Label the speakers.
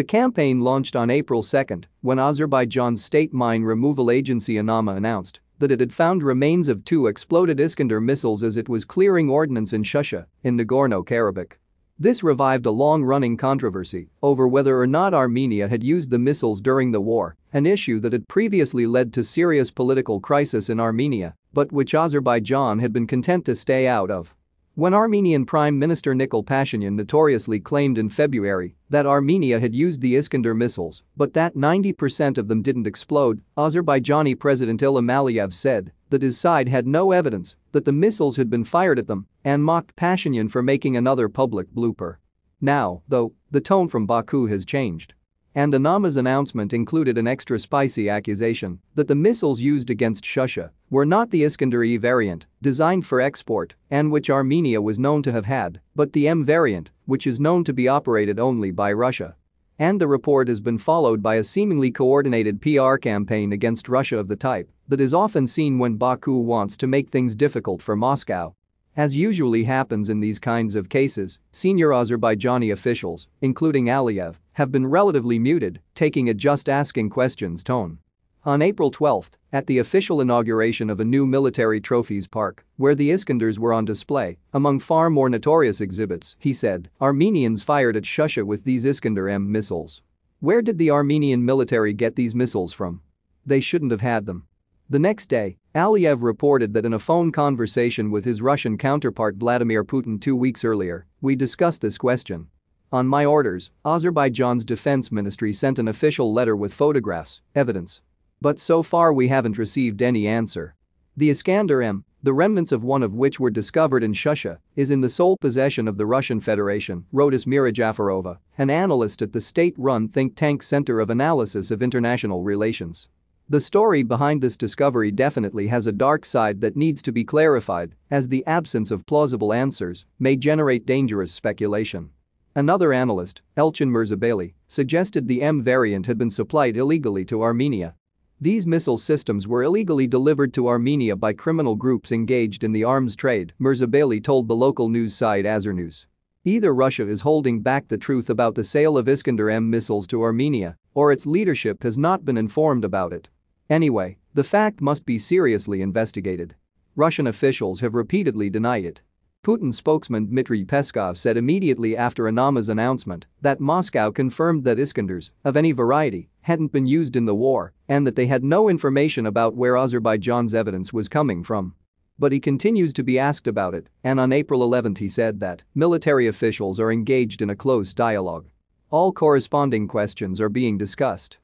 Speaker 1: The campaign launched on April 2 when Azerbaijan's state mine removal agency Anama announced that it had found remains of 2 exploded Iskander missiles as it was clearing ordnance in Shusha, in Nagorno-Karabakh. This revived a long-running controversy over whether or not Armenia had used the missiles during the war, an issue that had previously led to serious political crisis in Armenia, but which Azerbaijan had been content to stay out of. When Armenian Prime Minister Nikol Pashinyan notoriously claimed in February that Armenia had used the Iskander missiles but that 90% of them didn't explode, Azerbaijani President Ilham Aliyev said that his side had no evidence that the missiles had been fired at them and mocked Pashinyan for making another public blooper. Now, though, the tone from Baku has changed. And Anama's announcement included an extra spicy accusation that the missiles used against Shusha were not the Iskander-E variant, designed for export and which Armenia was known to have had, but the M variant, which is known to be operated only by Russia. And the report has been followed by a seemingly coordinated PR campaign against Russia of the type that is often seen when Baku wants to make things difficult for Moscow. As usually happens in these kinds of cases, senior Azerbaijani officials, including Aliyev, have been relatively muted, taking a just asking questions tone. On April 12, at the official inauguration of a new military trophies park, where the Iskanders were on display, among far more notorious exhibits, he said, Armenians fired at Shusha with these Iskander-M missiles. Where did the Armenian military get these missiles from? They shouldn't have had them. The next day, Aliyev reported that in a phone conversation with his Russian counterpart Vladimir Putin 2 weeks earlier, we discussed this question. On my orders, Azerbaijan's defense ministry sent an official letter with photographs, evidence. But so far we haven't received any answer. The Iskander-M, the remnants of one of which were discovered in Shusha, is in the sole possession of the Russian Federation, wrote Asmira Jafarova, an analyst at the state-run think tank Center of Analysis of International Relations. The story behind this discovery definitely has a dark side that needs to be clarified, as the absence of plausible answers may generate dangerous speculation. Another analyst, Elchin Mirzabeli, suggested the M variant had been supplied illegally to Armenia. These missile systems were illegally delivered to Armenia by criminal groups engaged in the arms trade, Mirzabeli told the local news site Azernews. Either Russia is holding back the truth about the sale of Iskander-M missiles to Armenia, or its leadership has not been informed about it. Anyway, the fact must be seriously investigated. Russian officials have repeatedly denied it. Putin spokesman Dmitry Peskov said immediately after Anama's announcement that Moscow confirmed that Iskanders, of any variety, hadn't been used in the war and that they had no information about where Azerbaijan's evidence was coming from. But he continues to be asked about it, and on April 11 he said that military officials are engaged in a close dialogue. All corresponding questions are being discussed.